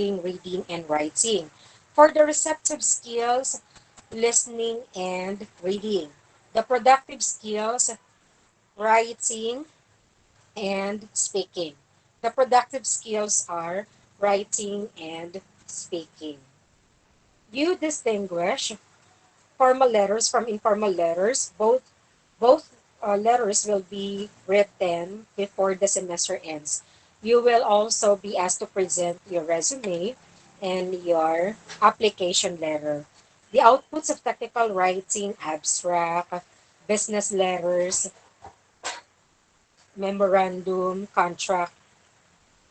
reading, and writing. For the receptive skills, listening and reading. The productive skills, writing and speaking. The productive skills are writing and speaking. You distinguish formal letters from informal letters. Both letters will be written before the semester ends. You will also be asked to present your resume and your application letter. The outputs of technical writing, abstract, business letters, memorandum, contract,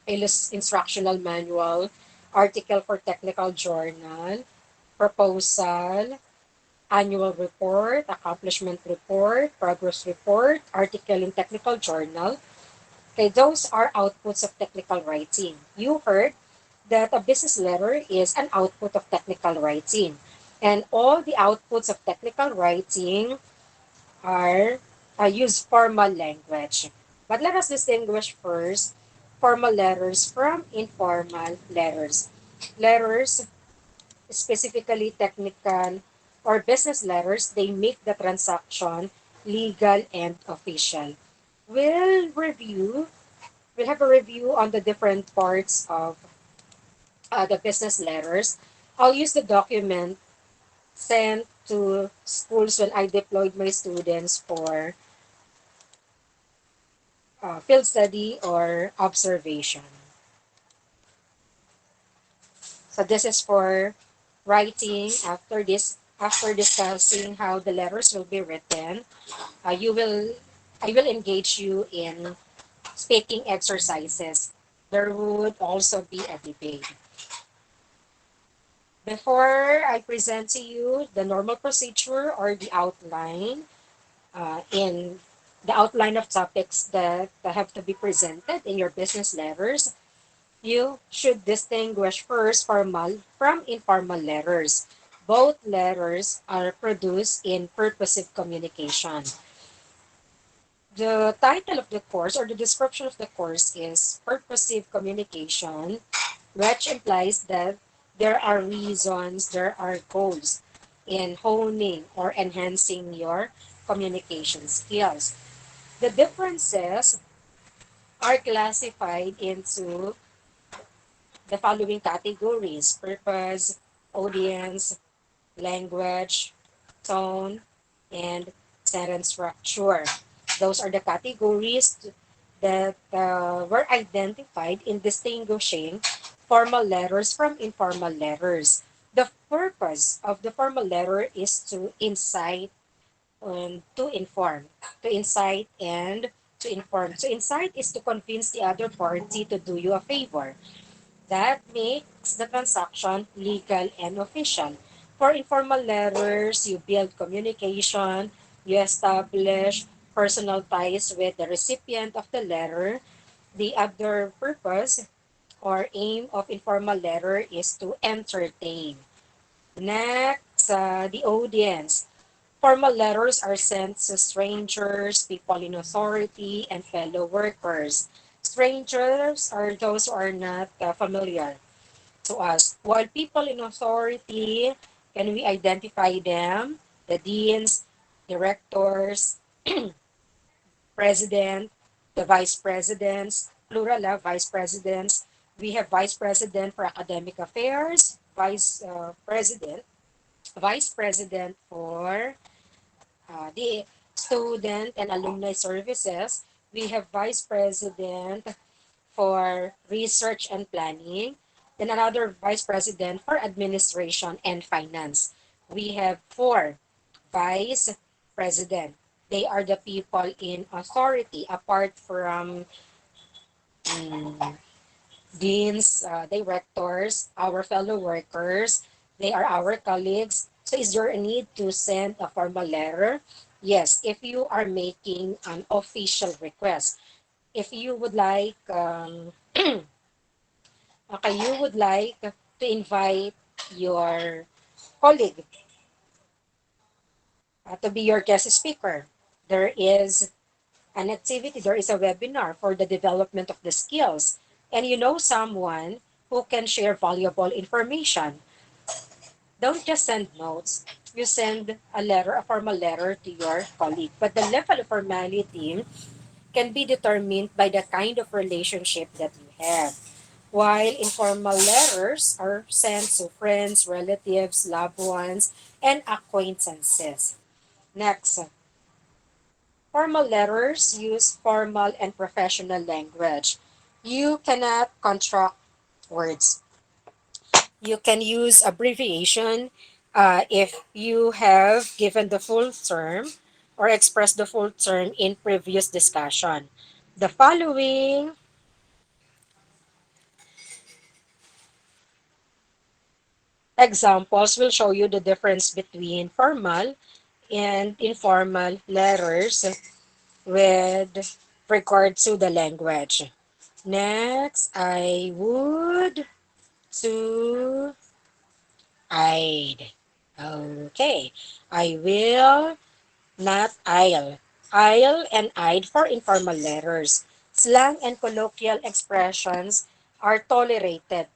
instructional manual, article for technical journal, proposal, annual report, accomplishment report, progress report, article in technical journal. Okay, those are outputs of technical writing. You heard that a business letter is an output of technical writing. And all the outputs of technical writing are use formal language. But let us distinguish first formal letters from informal letters. Letters, specifically technical or business letters, they make the transaction legal and official. We'll review, we'll have a review on the different parts of the business letters. I'll use the document sent to schools when I deployed my students for field study or observation. So this is for writing. After discussing how the letters will be written, you will I will engage you in speaking exercises. There would also be a debate. Before I present to you the normal procedure or the outline, in the outline of topics that have to be presented in your business letters, you should distinguish first formal from informal letters. Both letters are produced in purposive communication. The title of the course or the description of the course is Purposive Communication, which implies that there are reasons, there are goals in honing or enhancing your communication skills. The differences are classified into the following categories: purpose, audience, language, tone, and sentence structure. Those are the categories that were identified in distinguishing formal letters from informal letters. The purpose of the formal letter is to incite and to inform. To incite and to inform. To incite is to convince the other party to do you a favor. That makes the transaction legal and official. For informal letters, you build communication, you establish personal ties with the recipient of the letter. The other purpose or aim of informal letter is to entertain. Next, the audience. Formal letters are sent to strangers, people in authority, and fellow workers. Strangers are those who are not familiar to us. While people in authority, can we identify them? The deans, directors, president, the vice presidents, plural vice presidents. We have vice president for academic affairs, vice president for the student and alumni services. We have vice president for research and planning, then another vice president for administration and finance. We have four vice president. They are the people in authority apart from mm, deans, directors, our fellow workers. They are our colleagues. So is there a need to send a formal letter? Yes, if you are making an official request. If you would like Okay, you would like to invite your colleague to be your guest speaker. There is an activity, there is a webinar for the development of the skills. And you know someone who can share valuable information. Don't just send notes. You send a letter, a formal letter to your colleague. But the level of formality can be determined by the kind of relationship that you have. While informal letters are sent to friends, relatives, loved ones, and acquaintances. Next, formal letters use formal and professional language. You cannot construct words. You can use abbreviation if you have given the full term or expressed the full term in previous discussion. The following examples will show you the difference between formal and informal letters with regard to the language. Next, I would to I'd. Okay, I will, not I'll. I'll and I'd for informal letters. Slang and colloquial expressions are tolerated,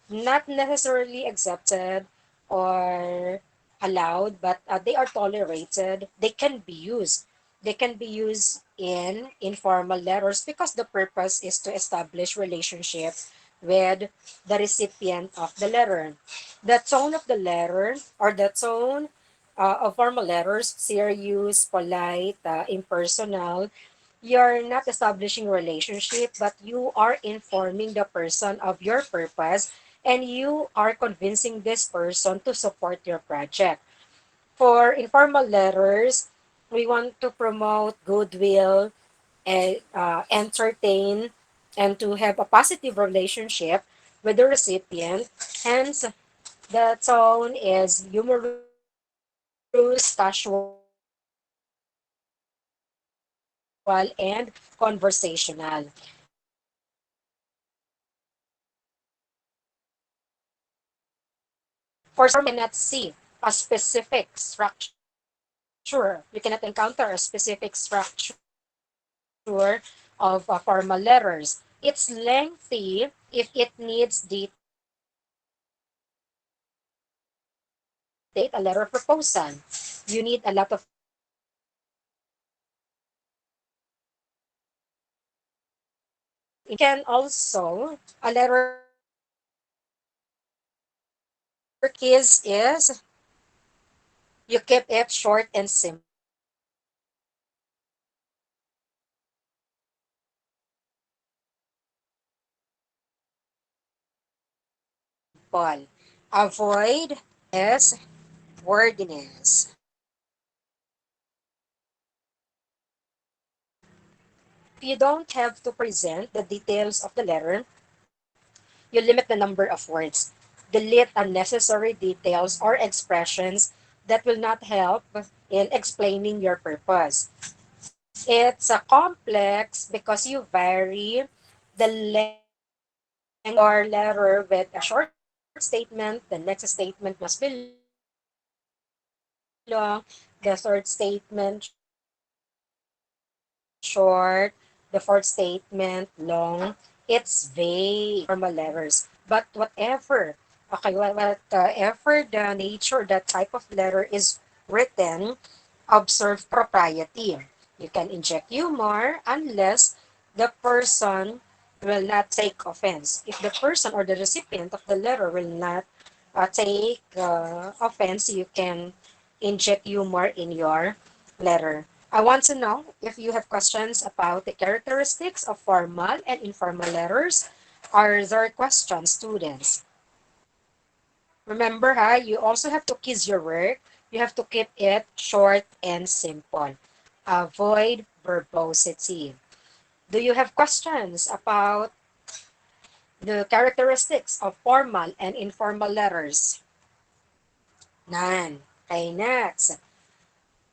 not necessarily accepted or allowed, but they are tolerated. They can be used. They can be used in informal letters because the purpose is to establish relationship with the recipient of the letter. The tone of the letter or the tone of formal letters, serious, polite, impersonal, you're not establishing relationship, but you are informing the person of your purpose and you are convincing this person to support your project. For informal letters, we want to promote goodwill and entertain and to have a positive relationship with the recipient. Hence, the tone is humorous, casual, and conversational. For some reasons, you cannot see a specific structure. You cannot encounter a specific structure of formal letters. It's lengthy if it needs detailed a letter of proposal. You need a lot of information. It can also, a letter of case is you keep it short and simple. Avoid excess wordiness. If you don't have to present the details of the letter, you limit the number of words. Delete unnecessary details or expressions that will not help in explaining your purpose. It's a complex because you vary the length of your letter with a short statement. The next statement must be long. The third statement short. The fourth statement long. It's vague in informal letters. But whatever, okay, whatever the nature, that type of letter is written, observe propriety. You can inject humor unless the person will not take offense. If the person or the recipient of the letter will not take offense, you can inject humor in your letter. I want to know if you have questions about the characteristics of formal and informal letters. Are there questions, students? Remember, you also have to kiss your work. You have to keep it short and simple. Avoid verbosity. Do you have questions about the characteristics of formal and informal letters? None. Okay, next.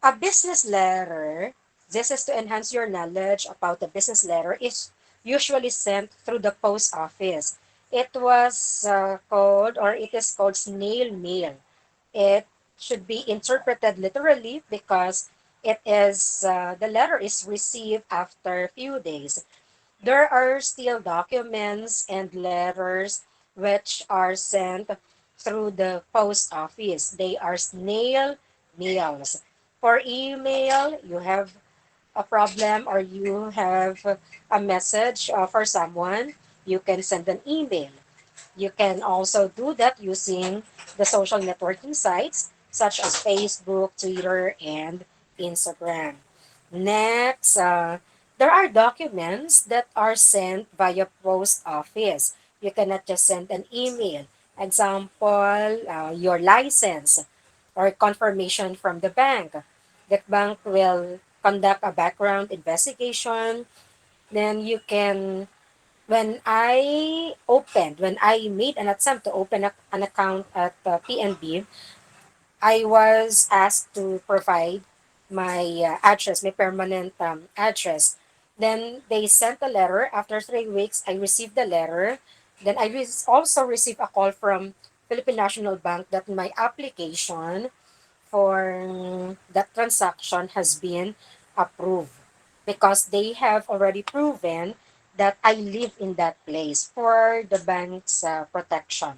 A business letter, this is to enhance your knowledge about the business letter, is usually sent through the post office. It was called, or it is called snail mail. It should be interpreted literally because it is the letter is received after a few days. There are still documents and letters which are sent through the post office. They are snail mails. For email, you have a problem or you have a message for someone, you can send an email. You can also do that using the social networking sites such as Facebook, Twitter, and Instagram. Next, there are documents that are sent via post office. You cannot just send an email. Example, your license or confirmation from the bank. The bank will conduct a background investigation. Then you can when I made an attempt to open an account at PNB, I was asked to provide my address, my permanent address. Then they sent a letter. After 3 weeks, I received the letter. Then I also received a call from Philippine National Bank that my application for that transaction has been approved because they have already proven that I live in that place for the bank's protection.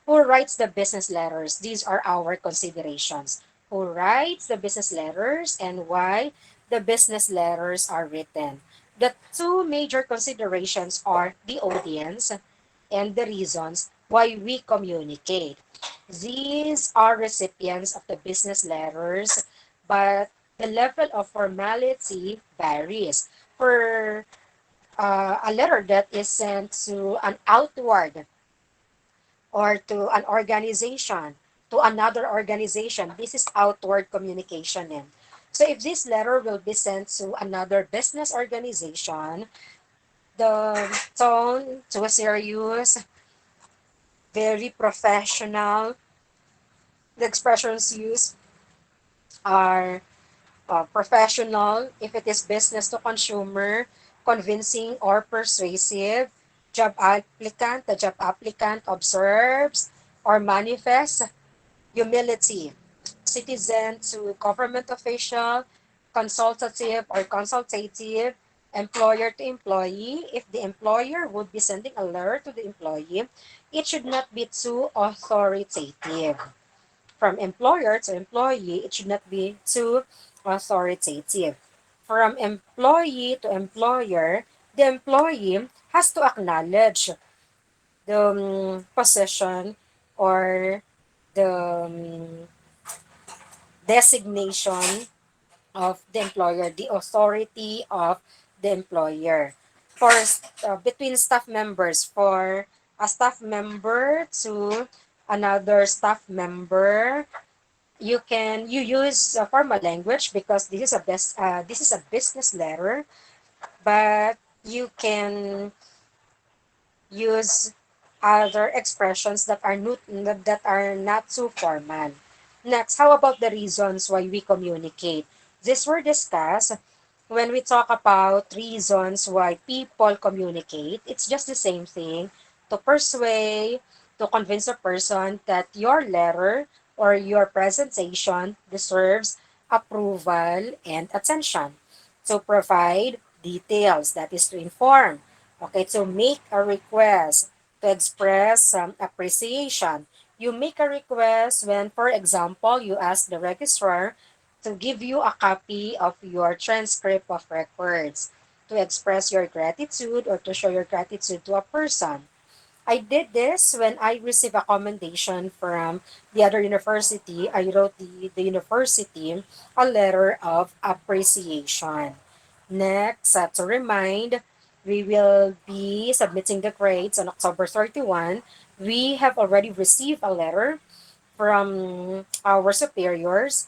Who writes the business letters? These are our considerations. Who writes the business letters and why the business letters are written? The two major considerations are the audience and the reasons why we communicate. These are recipients of the business letters, but the level of formality varies. For a letter that is sent to an outward or to an organization, to another organization, this is outward communication. So if this letter will be sent to another business organization, the tone to a serious, very professional, the expressions used are professional. If it is business to consumer, convincing or persuasive, the job applicant observes or manifests humility. Citizen to government official, consultative or consultative, employer to employee. If the employer would be sending a letter to the employee, it should not be too authoritative. From employer to employee, it should not be too authoritative. From employee to employer, the employee has to acknowledge the position or the designation of the employer, the authority of the employer. For between staff members, for a staff member to another staff member, you use formal language because this is a business letter, but you can use other expressions that are not too formal. Next, how about the reasons why we communicate? These were discussed when we talk about reasons why people communicate. It's just the same thing to persuade, to convince a person that your letter or your presentation deserves approval and attention. To provide details, that is to inform. Okay, to make a request, to express some appreciation. You make a request when, for example, you ask the registrar to give you a copy of your transcript of records, to express your gratitude or to show your gratitude to a person. I did this when I received a commendation from the other university. I wrote the university a letter of appreciation. Next, to remind, we will be submitting the grades on October 31. We have already received a letter from our superiors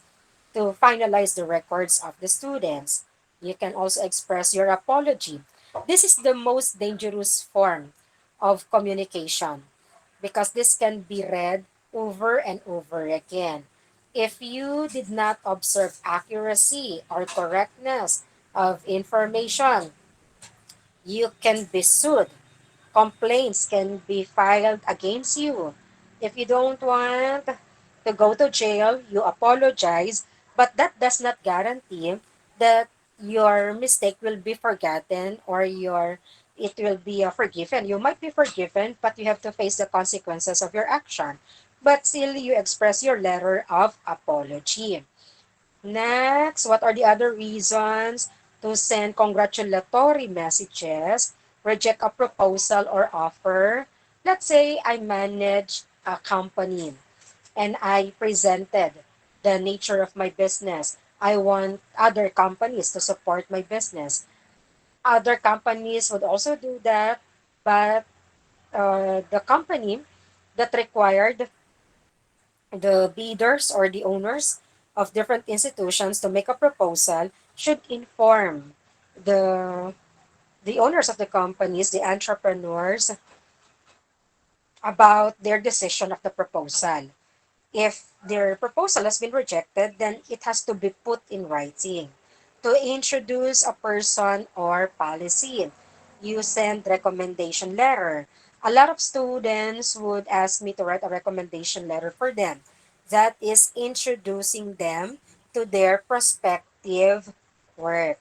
to finalize the records of the students. You can also express your apology. This is the most dangerous form of communication because this can be read over and over again. If you did not observe accuracy or correctness of information, you can be sued. Complaints can be filed against you. If you don't want to go to jail, you apologize, but that does not guarantee that your mistake will be forgotten or your it will be forgiven. You might be forgiven, but you have to face the consequences of your action. But still, you express your letter of apology. Next, what are the other reasons to send congratulatory messages, reject a proposal or offer? Let's say I manage a company and I presented the nature of my business. I want other companies to support my business. Other companies would also do that, but the company that required the bidders or the owners of different institutions to make a proposal should inform the the owners of the companies, the entrepreneurs, about their decision of the proposal. If their proposal has been rejected, then it has to be put in writing. To introduce a person or policy, you send recommendation letter. A lot of students would ask me to write a recommendation letter for them. That is introducing them to their prospective work.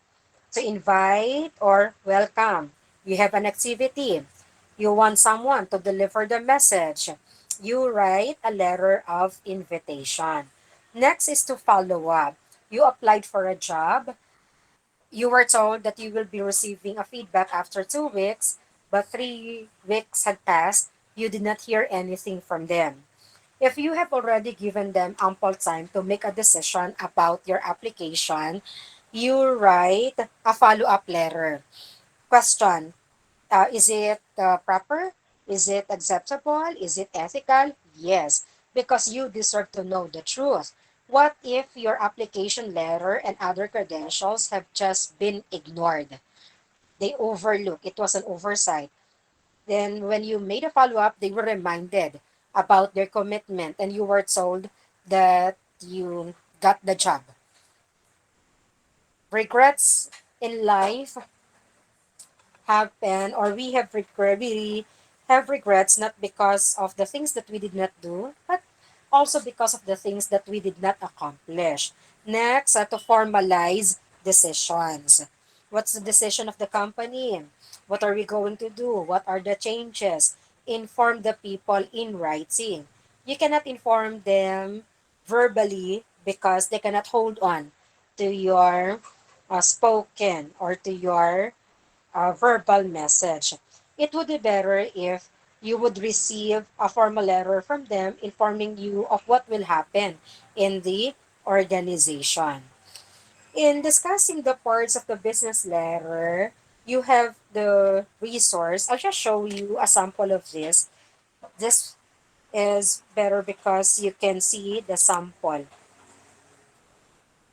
To invite or welcome. You have an activity. You want someone to deliver the message. You write a letter of invitation. Next is to follow up. You applied for a job. You were told that you will be receiving a feedback after 2 weeks, but 3 weeks had passed. You did not hear anything from them. If you have already given them ample time to make a decision about your application, you write a follow-up letter. Question: is it proper? Is it acceptable? Is it ethical? Yes, because you deserve to know the truth. What if your application letter and other credentials have just been ignored? They overlook. It was an oversight. Then, when you made a follow up, they were reminded about their commitment and you were told that you got the job. Regrets in life happen, or we have regrets not because of the things that we did not do, but also because of the things that we did not accomplish. Next, to formalize decisions. What's the decision of the company? What are we going to do? What are the changes? Inform the people in writing. You cannot inform them verbally because they cannot hold on to your spoken or to your verbal message. It would be better if you would receive a formal letter from them informing you of what will happen in the organization. In discussing the parts of the business letter, you have the resource. I'll just show you a sample of this. This is better because you can see the sample.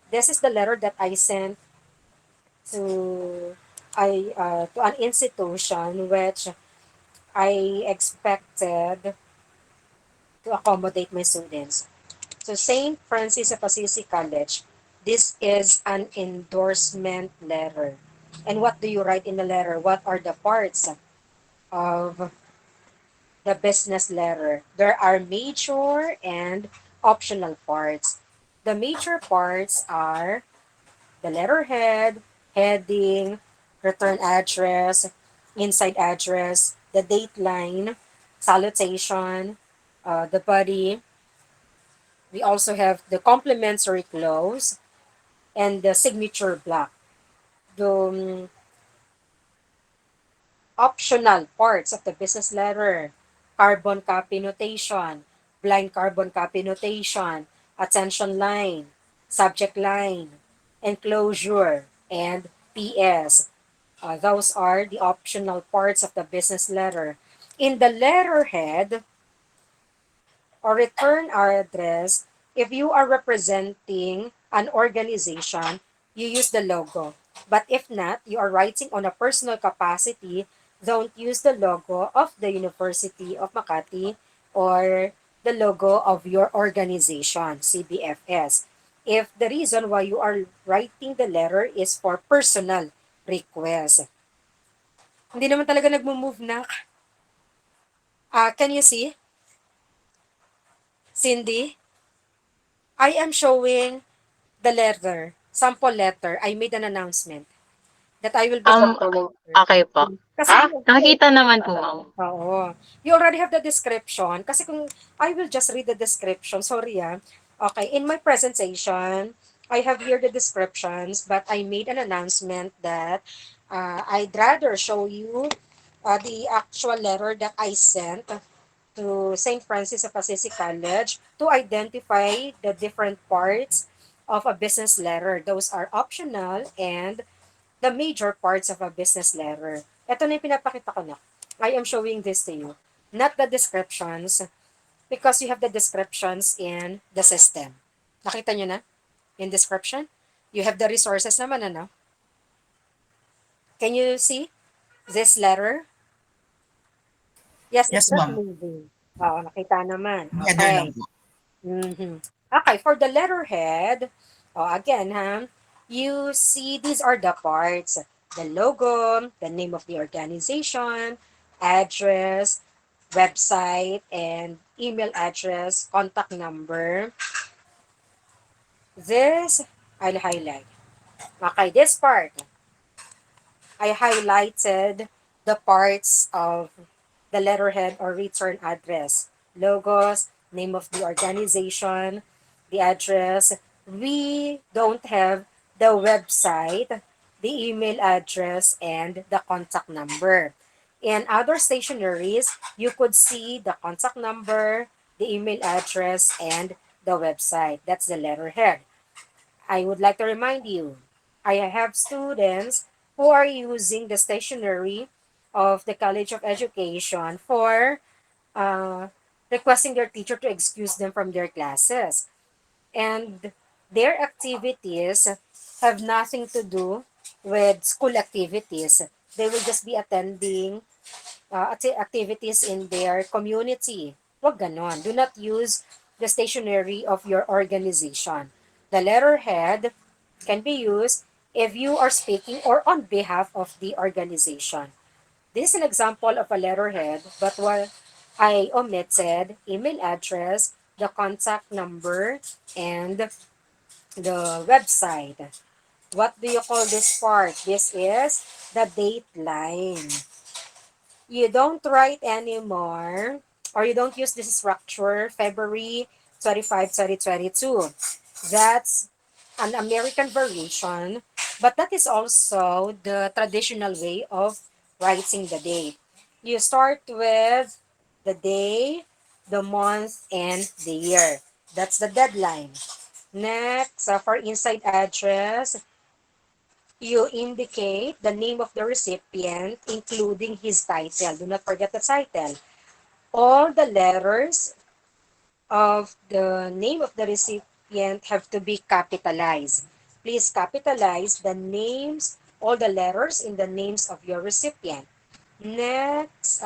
This is the letter that I sent to to an institution which I expected to accommodate my students. So St. Francis of Assisi College, this is an endorsement letter. And what do you write in the letter? What are the parts of the business letter? There are major and optional parts. The major parts are the letterhead, heading, return address, inside address, the date line, salutation, the body. We also have the complimentary clause and the signature block. The optional parts of the business letter: carbon copy notation, blind carbon copy notation, attention line, subject line, enclosure, and PS. Those are the optional parts of the business letter. In the letterhead or return address, if you are representing an organization, you use the logo. But if not, you are writing on a personal capacity, don't use the logo of the University of Makati or the logo of your organization, CBFS. If the reason why you are writing the letter is for personal request. Hindi naman talaga nagmo-move na. Can you see, Cindy? I am showing the letter, sample letter. I made an announcement that I will be Um, controlling her. okay po. Kasi Nakikita naman po, ma'am. oo. You already have the description. Kasi kung I will just read the description, sorry ah. Okay, in my presentation, I have here the descriptions, but I made an announcement that I'd rather show you the actual letter that I sent to St. Francis of Assisi College to identify the different parts of a business letter. Those are optional and the major parts of a business letter. Ito na yung pinapakita ko na. I am showing this to you. Not the descriptions, because you have the descriptions in the system. Nakita nyo na? In description? You have the resources naman, ano? Can you see this letter? Yes, it's Yes, not ma'am. moving. Oo, nakita naman. Header lang Okay. po. Mm-hmm. Okay, for the letterhead, again, you see these are the parts. The logo, the name of the organization, address, website, and email address, contact number. This, I'll highlight. Okay, this part, I highlighted the parts of the letterhead or return address, logos, name of the organization, the address. We don't have the website, the email address, and the contact number. In other stationaries, you could see the contact number, the email address, and the website. That's the letterhead. I would like to remind you, I have students who are using the stationery of the College of Education for uh, requesting their teacher to excuse them from their classes. And their activities have nothing to do with school activities. They will just be attending activities in their community. Wag ganon. Do not use the stationery of your organization. The letterhead can be used if you are speaking or on behalf of the organization. This is an example of a letterhead, but what I omitted email address, the contact number, and the website. What do you call this part? This is the date line. You don't write anymore, or you don't use this structure February 25, 2022. That's an American variation, but that is also the traditional way of writing the date. You start with the day, the month, and the year. That's the deadline. Next, for inside address, you indicate the name of the recipient, including his title. Do not forget the title. All the letters of the name of the recipient have to be capitalized. Please capitalize the names, all the letters in the names of your recipient. Next,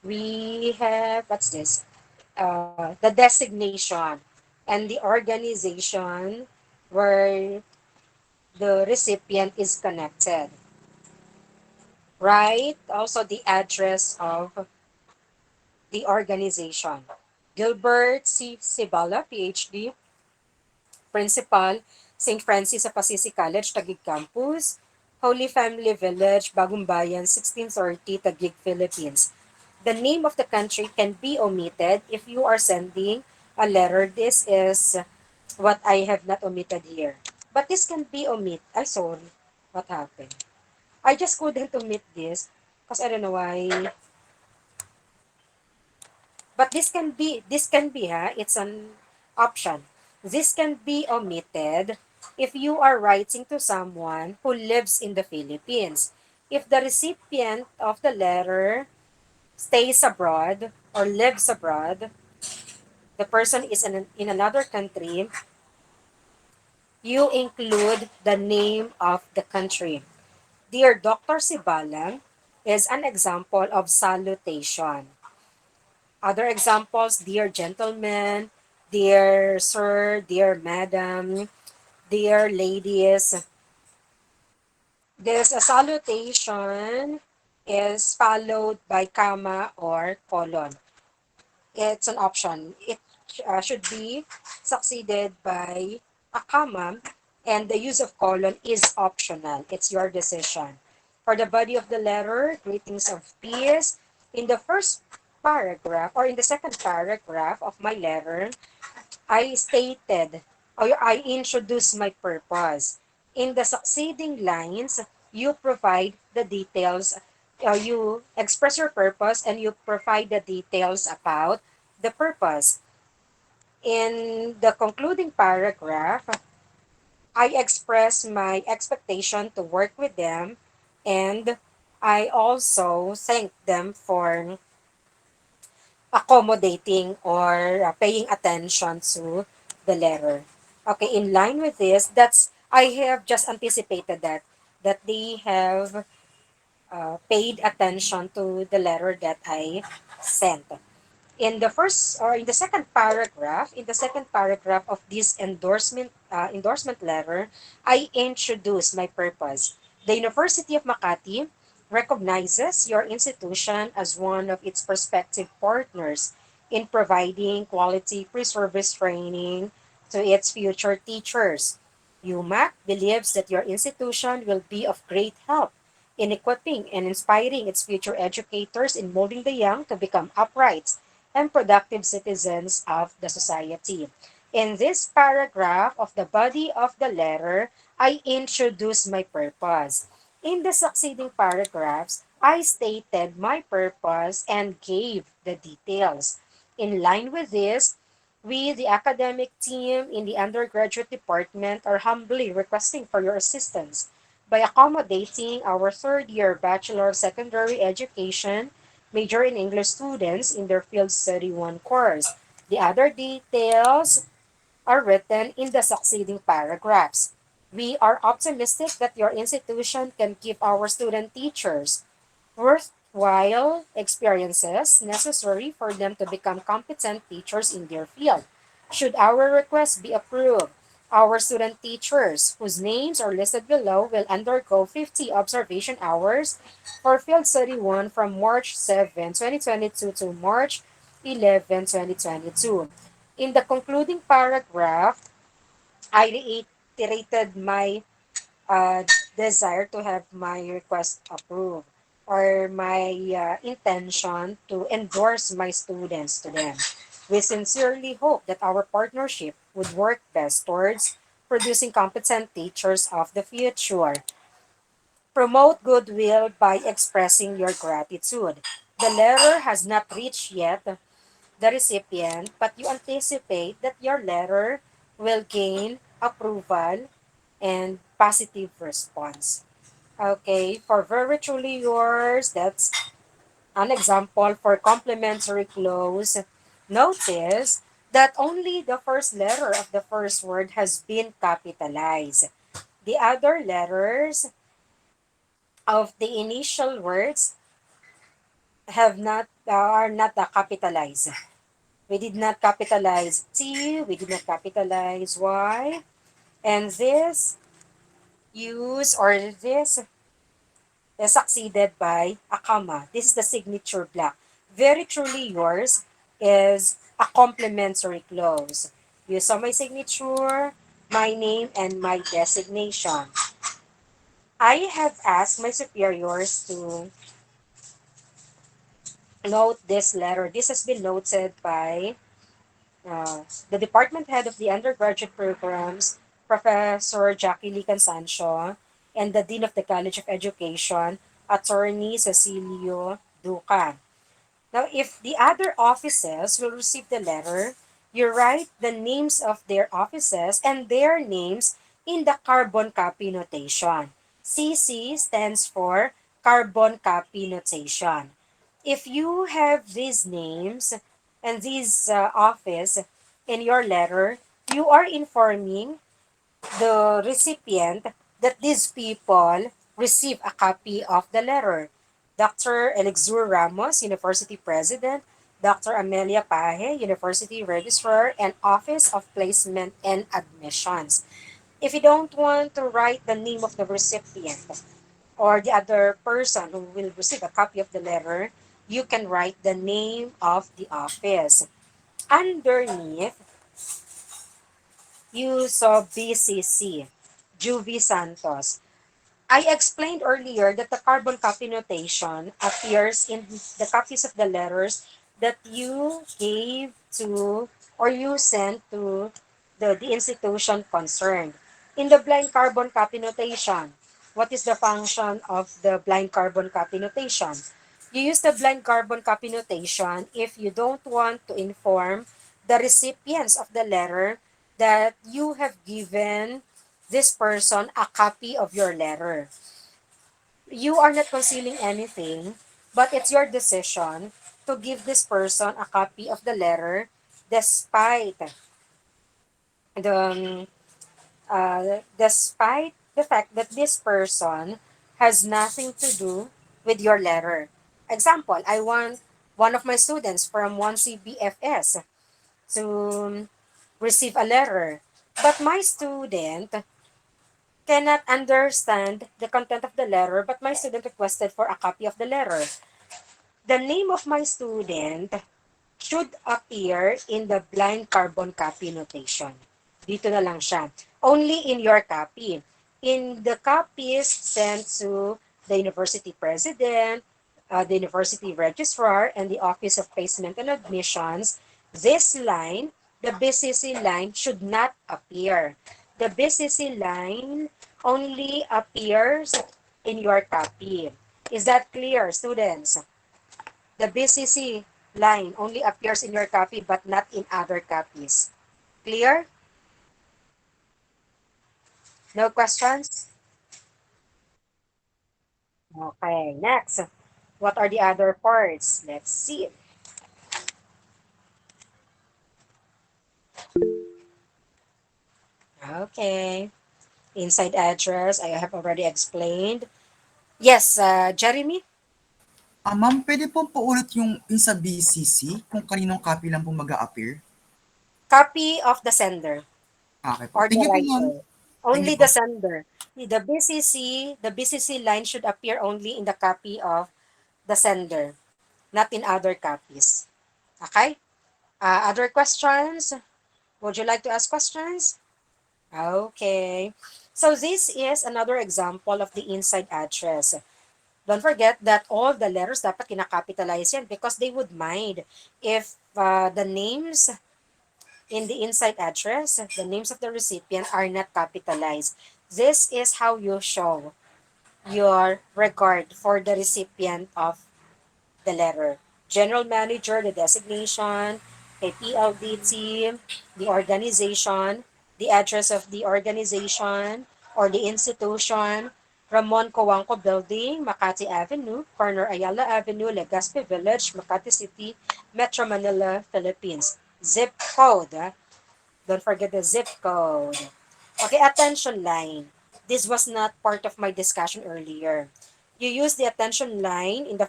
we have, what's this? The designation and the organization where the recipient is connected. Right? Also the address of the organization. Gilbert C. Cibala, PhD, Principal, St. Francis of Assisi College, Taguig Campus, Holy Family Village, Bagong Bayan, 1630, Taguig, Philippines. The name of the country can be omitted if you are sending a letter. This is what I have not omitted here. But this can be omit. I sorry. What happened? I just couldn't omit this because I don't know why. But this can be it's an option. This can be omitted if you are writing to someone who lives in the Philippines. If the recipient of the letter stays abroad or lives abroad, the person is in another country, you include the name of the country. Dear Dr. Sibala is an example of salutation. Other examples, dear gentlemen, dear sir, dear madam, dear ladies. This salutation is followed by comma or colon. It's an option. It should be succeeded by a comma, and the use of colon is optional. It's your decision. For the body of the letter, greetings of peace. In the first paragraph or in the second paragraph of my letter, I stated or I introduced my purpose. In the succeeding lines, you provide the details, you express your purpose and you provide the details about the purpose. In the concluding paragraph, I express my expectation to work with them and I also thank them for accommodating or paying attention to the letter. Okay, in line with this, I have just anticipated that they have paid attention to the letter that I sent. In the second paragraph of this endorsement letter, I introduce my purpose. The University of Makati recognizes your institution as one of its prospective partners in providing quality pre-service training to its future teachers. UMAC believes that your institution will be of great help in equipping and inspiring its future educators in molding the young to become upright and productive citizens of the society. In this paragraph of the body of the letter, I introduce my purpose. In the succeeding paragraphs, I stated my purpose and gave the details. In line with this, we, the academic team in the undergraduate department, are humbly requesting for your assistance by accommodating our third year Bachelor of Secondary Education major in English students in their Field Study 1 course. The other details are written in the succeeding paragraphs. We are optimistic that your institution can give our student teachers worthwhile experiences necessary for them to become competent teachers in their field. Should our request be approved, our student teachers, whose names are listed below, will undergo 50 observation hours for Field Study 1 from March 7, 2022 to March 11, 2022. In the concluding paragraph, I reiterated my uh, desire to have my request approved or my intention to endorse my students to them. We sincerely hope that our partnership would work best towards producing competent teachers of the future. Promote goodwill by expressing your gratitude. The letter has not reached yet the recipient, but you anticipate that your letter will gain approval and positive response. Okay, for very truly yours, that's an example for complimentary close. Notice that only the first letter of the first word has been capitalized. The other letters of the initial words have not are not capitalized. We did not capitalize T, we did not capitalize Y, and this use or this is succeeded by a comma. This is the signature block. Very truly yours is a complimentary clause. You saw my signature, my name, and my designation. I have asked my superiors to note this letter. This has been noted by the department head of the undergraduate programs, Professor Jackie Lican Sancho, and the Dean of the College of Education, Attorney Cecilio Duca. Now, if the other offices will receive the letter, you write the names of their offices and their names in the carbon copy notation. CC stands for carbon copy notation. If you have these names and these office in your letter, you are informing the recipient that these people receive a copy of the letter. Dr. Elixir Ramos, University President, Dr. Amelia Paje, University Registrar, and Office of Placement and Admissions. If you don't want to write the name of the recipient or the other person who will receive a copy of the letter, you can write the name of the office. Underneath, you saw BCC, Juvie Santos. I explained earlier that the carbon copy notation appears in the copies of the letters that you gave to or you sent to the institution concerned. In the blind carbon copy notation, what is the function of the blind carbon copy notation? You use the blind carbon copy notation if you don't want to inform the recipients of the letter that you have given this person a copy of your letter. You are not concealing anything, but it's your decision to give this person a copy of the letter despite despite the fact that this person has nothing to do with your letter. Example, I want one of my students from 1CBFS to receive a letter, but my student cannot understand the content of the letter, but my student requested for a copy of the letter. The name of my student should appear in the blind carbon copy notation. Dito na lang siya. Only in your copy. In the copies sent to the university president, the university registrar, and the Office of Placement and Admissions, this line, the BCC line, should not appear. The BCC line only appears in your copy. Is that clear, students? The BCC line only appears in your copy but not in other copies. Clear? No questions? Okay, next. What are the other parts? Let's see. Okay. Inside address, I have already explained. Yes, Jeremy? Ma'am, pwede pong paulit yung sa BCC kung kaninong copy lang po mag-a-appear? Copy of the sender Okay po. or Thank the you po, ma'am. writer. Thank you Only po. the sender. The BCC line should appear only in the copy of the sender, not in other copies. Okay? Other questions? Would you like to ask questions? Okay. So this is another example of the inside address. Don't forget that all the letters dapat kinakapitalize yan because they would mind if the names in the inside address, the names of the recipient are not capitalized. This is how you show your regard for the recipient of the letter. General manager, the designation, a PLDT, the organization, the address of the organization or the institution, Ramon Coanco Building, Makati Avenue, corner Ayala Avenue, Legazpi Village, Makati City, Metro Manila, Philippines. Zip code. Don't forget the zip code. Okay, attention line. This was not part of my discussion earlier. You use the attention line in the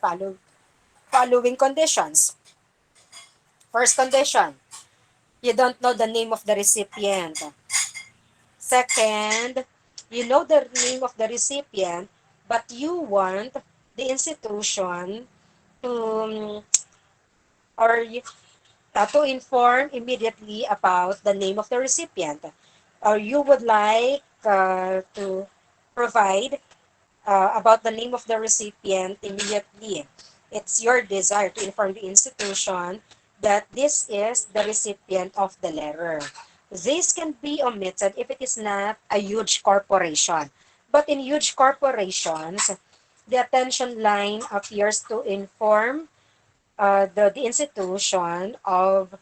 following conditions. First condition, you don't know the name of the recipient. Second, you know the name of the recipient, but you want the institution to or to inform immediately about the name of the recipient. Or you would like to provide about the name of the recipient immediately. It's your desire to inform the institution that this is the recipient of the letter. This can be omitted if it is not a huge corporation. But in huge corporations, the attention line appears to inform the institution of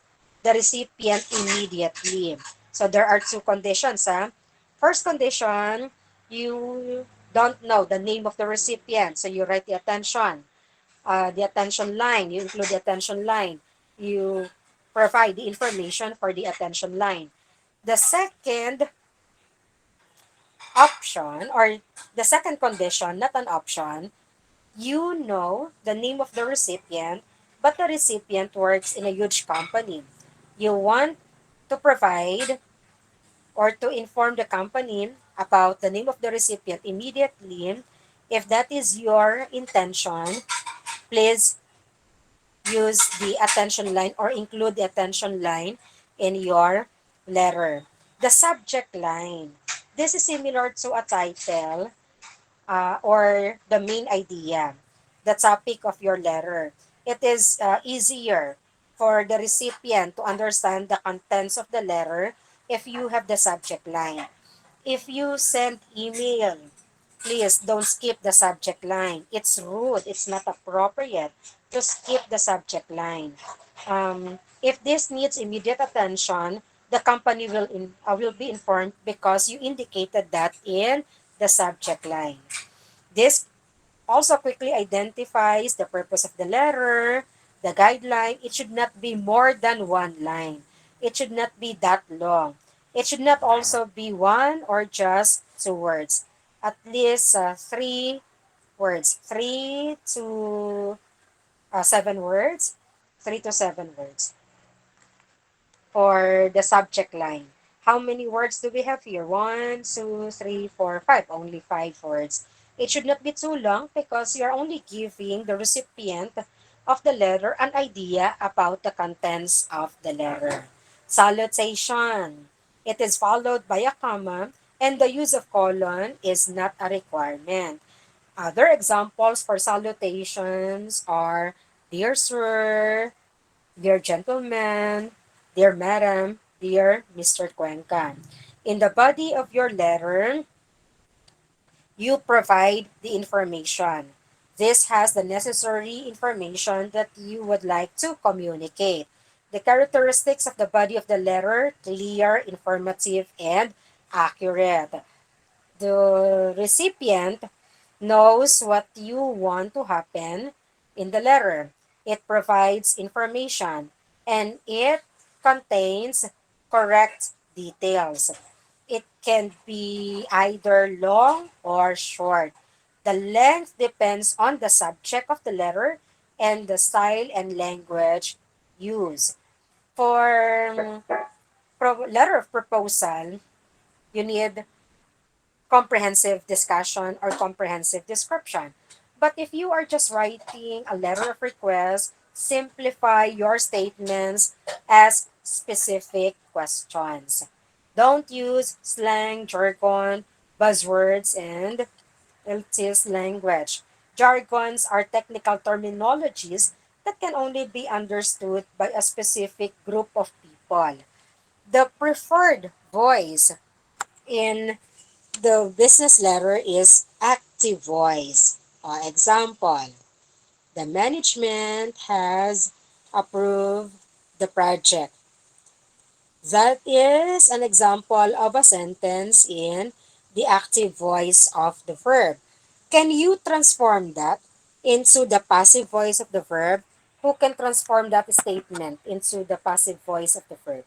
the recipient immediately. So there are two conditions. First condition, you don't know the name of the recipient. So you write the attention line. You include the attention line. You provide the information for the attention line. The second option or the second condition, not an option, you know the name of the recipient, but the recipient works in a huge company. You want to provide or to inform the company about the name of the recipient immediately. If that is your intention, please use the attention line or include the attention line in your letter. The subject line. This is similar to a title. or the main idea, the topic of your letter. It is easier for the recipient to understand the contents of the letter if you have the subject line. If you send email, please don't skip the subject line. It's rude. It's not appropriate to skip the subject line. If this needs immediate attention, the company will be informed because you indicated that in the subject line. This also quickly identifies the purpose of the letter, the guideline. It should not be more than one line. It should not be that long. It should not also be one or just two words. At least three words. Three to seven words. Three to seven words. For the subject line. How many words do we have here? One, two, three, four, five. Only five words. It should not be too long because you're only giving the recipient of the letter an idea about the contents of the letter. Salutation. It is followed by a comma, and the use of colon is not a requirement. Other examples for salutations are Dear Sir, Dear Gentleman, Dear Madam, Dear Mr. Cuenca. In the body of your letter, you provide the information. This has the necessary information that you would like to communicate. The characteristics of the body of the letter, clear, informative, and accurate. The recipient knows what you want to happen in the letter. It provides information and it contains correct details. It can be either long or short. The length depends on the subject of the letter and the style and language used. For letter of proposal, you need comprehensive discussion or comprehensive description. But if you are just writing a letter of request, simplify your statements as specific questions. Don't use slang, jargon, buzzwords, and elitist language. Jargons are technical terminologies that can only be understood by a specific group of people. The preferred voice in the business letter is active voice. Example, the management has approved the project. That is an example of a sentence in the active voice of the verb. Can you transform that into the passive voice of the verb? Who can transform that statement into the passive voice of the verb?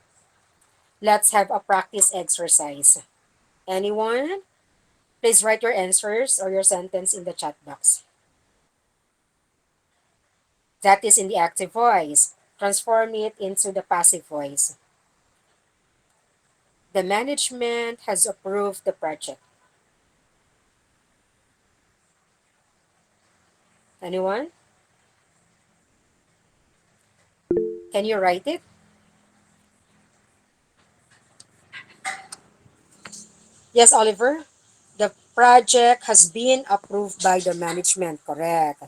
Let's have a practice exercise. Anyone? Please write your answers or your sentence in the chat box. That is in the active voice. Transform it into the passive voice. The management has approved the project. Anyone? Can you write it? Yes, Oliver. The project has been approved by the management. Correct.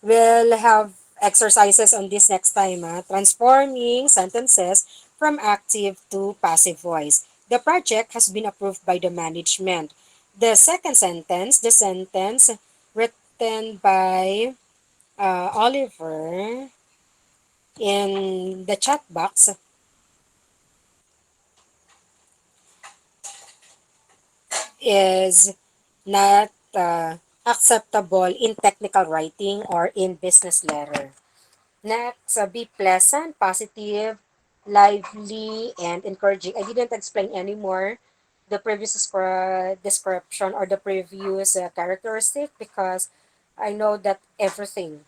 We'll have exercises on this next time. Transforming sentences from active to passive voice. The project has been approved by the management. The second sentence, the sentence written by Oliver in the chat box is not acceptable in technical writing or in business letter. Next, be pleasant, positive, lively, and encouraging. I didn't explain anymore the previous description or the previous characteristic because I know that everything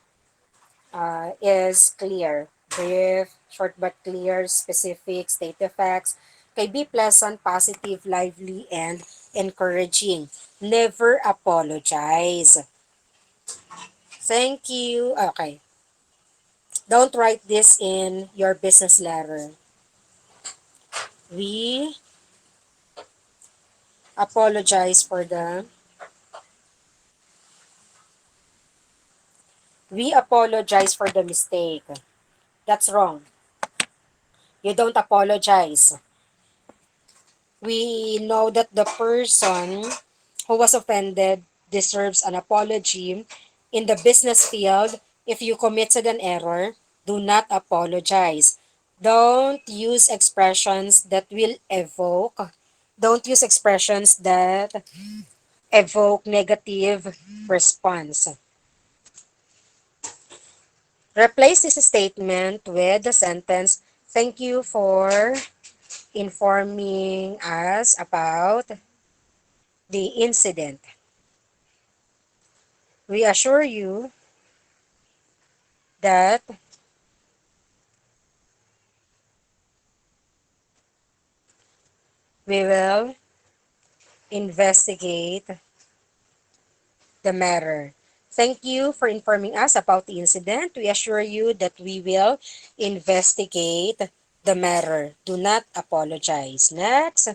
is clear. Brief, short but clear, specific, state the facts. Okay, be pleasant, positive, lively, and encouraging. Never apologize. Thank you. Okay. Don't write this in your business letter. We apologize for the We apologize for the mistake. That's wrong. You don't apologize. We know that the person who was offended deserves an apology. In the business field, if you committed an error, do not apologize. Don't use expressions that will evoke. Don't use expressions that evoke negative response. Replace this statement with the sentence, "Thank you for informing us about the incident. We assure you that we will investigate the matter. Thank you for informing us about the incident. We assure you that we will investigate the matter. Do not apologize." Next,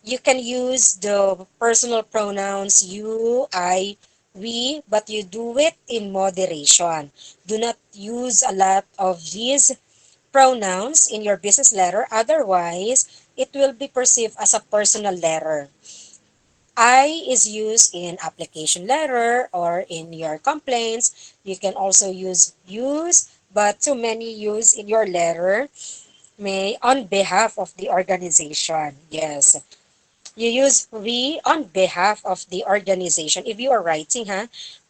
you can use the personal pronouns you, I, we, but you do it in moderation. Do not use a lot of these pronouns in your business letter, otherwise, it will be perceived as a personal letter. I is used in application letter or in your complaints. You can also use, but too many use in your letter may on behalf of the organization. Yes. You use we on behalf of the organization. If you are writing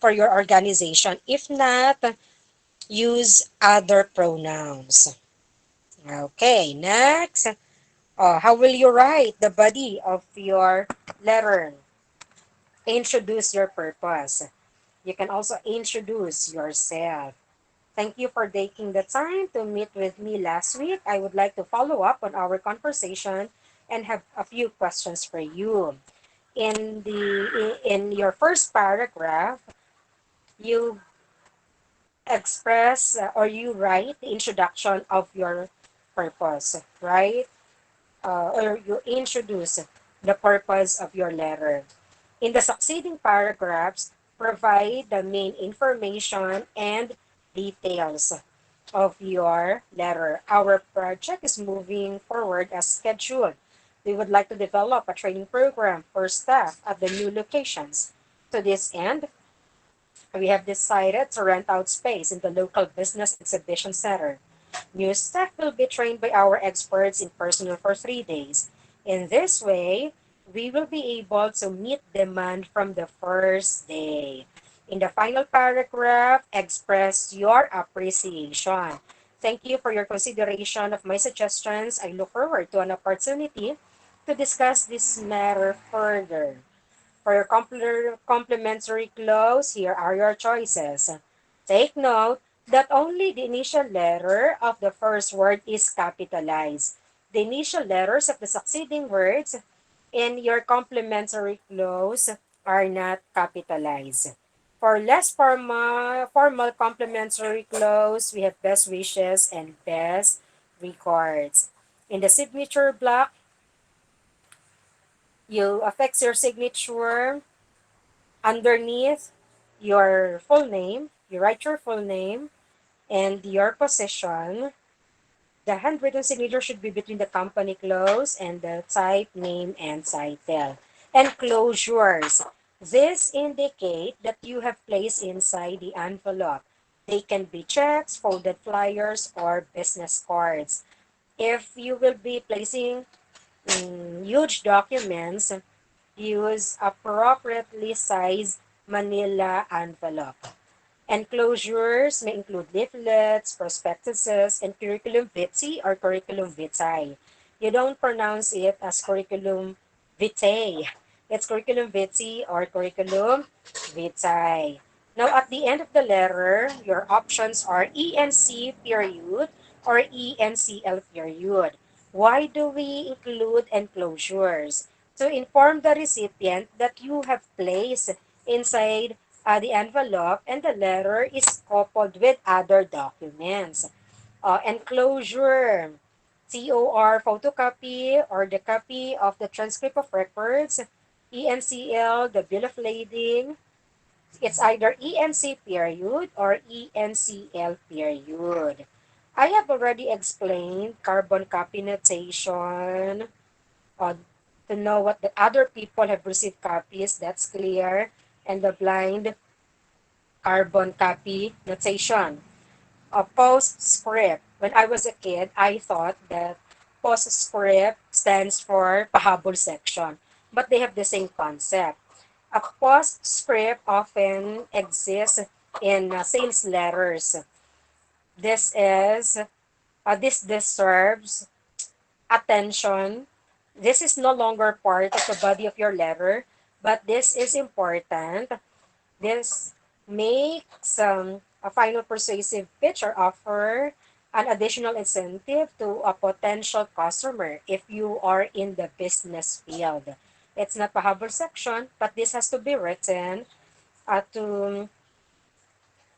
for your organization. If not, use other pronouns. Okay, next. How will you write the body of your letter? Introduce your purpose. You can also introduce yourself. Thank you for taking the time to meet with me last week. I would like to follow up on our conversation and have a few questions for you. In your first paragraph, you express or you write the introduction of your purpose, right? Or you introduce the purpose of your letter. In the succeeding paragraphs, provide the main information and details of your letter. Our project is moving forward as scheduled. We would like to develop a training program for staff at the new locations. To this end, we have decided to rent out space in the local business exhibition center. New staff will be trained by our experts in personnel for 3 days. In this way, we will be able to meet demand from the first day. In the final paragraph, express your appreciation. Thank you for your consideration of my suggestions. I look forward to an opportunity to discuss this matter further. For your complimentary clothes, here are your choices. Take note that only the initial letter of the first word is capitalized. The initial letters of the succeeding words in your complimentary close are not capitalized. For less formal complimentary close, we have best wishes and best regards. In the signature block, you affix your signature underneath your full name. You write your full name and your position. The handwritten signature should be between the company close and the type name and title. Enclosures. This indicate that you have placed inside the envelope. They can be checks, folded flyers, or business cards. If you will be placing huge documents, use appropriately sized manila envelope. Enclosures may include leaflets, prospectuses, and curriculum vitae or curriculum vitae. You don't pronounce it as curriculum vitae. It's curriculum vitae or curriculum vitae. Now, at the end of the letter, your options are ENC period or ENCL period. Why do we include enclosures? To inform the recipient that you have placed inside the envelope and the letter is coupled with other documents. Enclosure, TOR photocopy or the copy of the transcript of records, ENCL, the bill of lading, It's either ENC period or ENCL period. I have already explained carbon copy notation uh, to know what the other people have received copies. That's clear. And the blind carbon copy notation. A postscript. When I was a kid, I thought that postscript stands for pahabol section, but they have the same concept. A postscript often exists in sales letters. This is this deserves attention. This is no longer part of the body of your letter, but this is important. This makes a final persuasive pitch or offer an additional incentive to a potential customer if you are in the business field. It's not pahabol section, but this has to be written to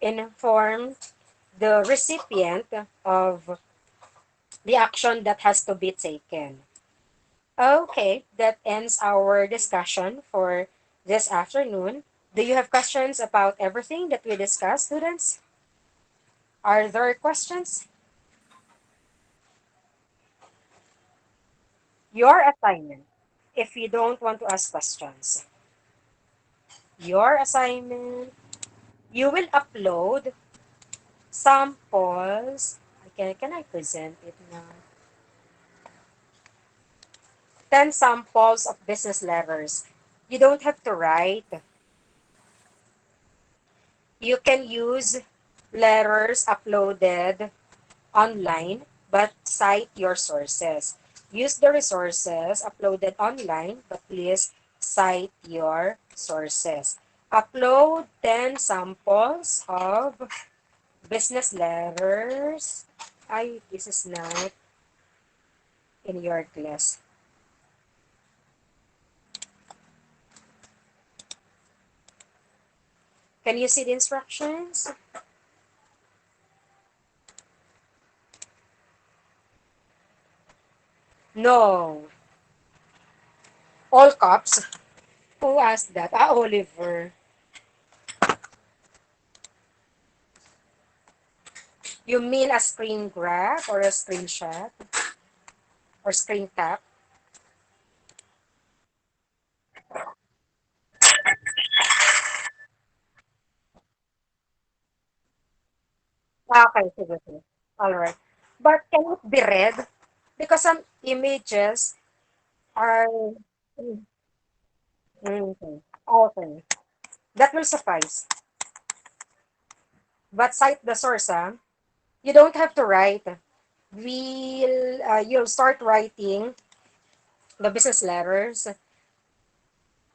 inform the recipient of the action that has to be taken. Okay, that ends our discussion for this afternoon. Do you have questions about everything that we discussed, students? Are there questions? Your assignment, if you don't want to ask questions, your assignment, you will upload samples. Can I present it now? 10 samples of business letters. You don't have to write. You can use letters uploaded online, but cite your sources. Use the resources uploaded online, but please cite your sources. Upload 10 samples of business letters. This is not in your class. Can you see the instructions? No. All caps. Who asked that? Oliver. You mean a screen grab or a screenshot or screen cap? Okay, sige, sige. All right. But can it be read? Because some images are okay. Okay. That will suffice. But cite the source, you don't have to write. You'll start writing the business letters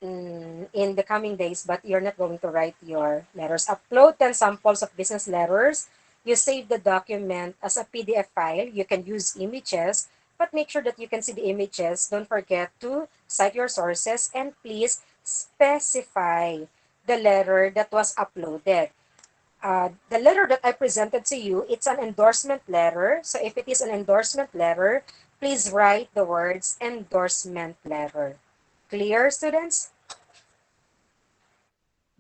in the coming days, but you're not going to write your letters. Upload 10 samples of business letters. You save the document as a PDF file. You can use images, but make sure that you can see the images. Don't forget to cite your sources and please specify the letter that was uploaded. The letter that I presented to you, it's an endorsement letter. So if it is an endorsement letter, please write the words endorsement letter. Clear, students?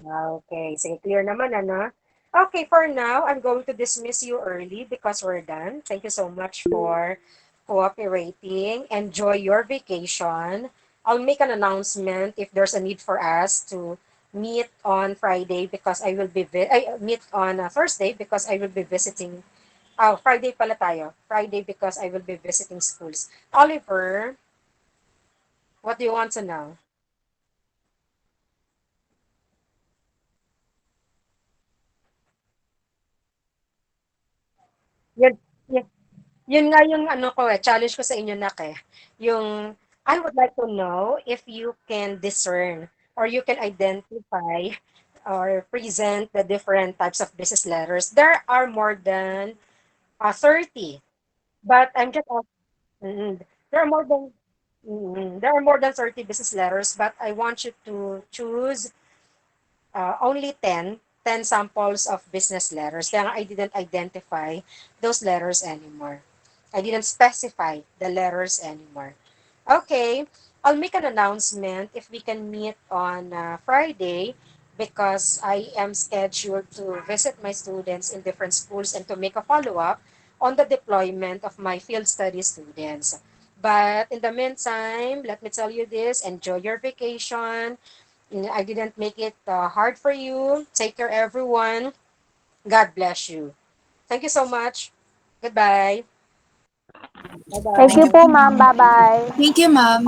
Okay, sige, clear naman, ano? Okay, for now, I'm going to dismiss you early because we're done. Thank you so much for cooperating. Enjoy your vacation. I'll make an announcement if there's a need for us to meet on Friday because I meet on Thursday because I will be visiting. Oh, Friday pala tayo. Friday because I will be visiting schools. Oliver, what do you want to know? Yun, yun, yun nga yung ano ko challenge ko sa inyo nak Yung I would like to know if you can discern or you can identify or present the different types of business letters. There are more than 30, but I'm just mm, there are more than there are more than 30 business letters, but I want you to choose only 10 samples of business letters. Kaya nga I didn't identify those letters anymore. I didn't specify the letters anymore. Okay, I'll make an announcement if we can meet on Friday. because I am scheduled to visit my students in different schools and to make a follow up on the deployment of my field study students. But in the meantime, let me tell you this, enjoy your vacation. I didn't make it hard for you. Take care, everyone. God bless you. Thank you so much. Goodbye. Bye Thank Thank you you bye. po, po, ma'am. ma'am. Bye-bye. Thank you, ma'am.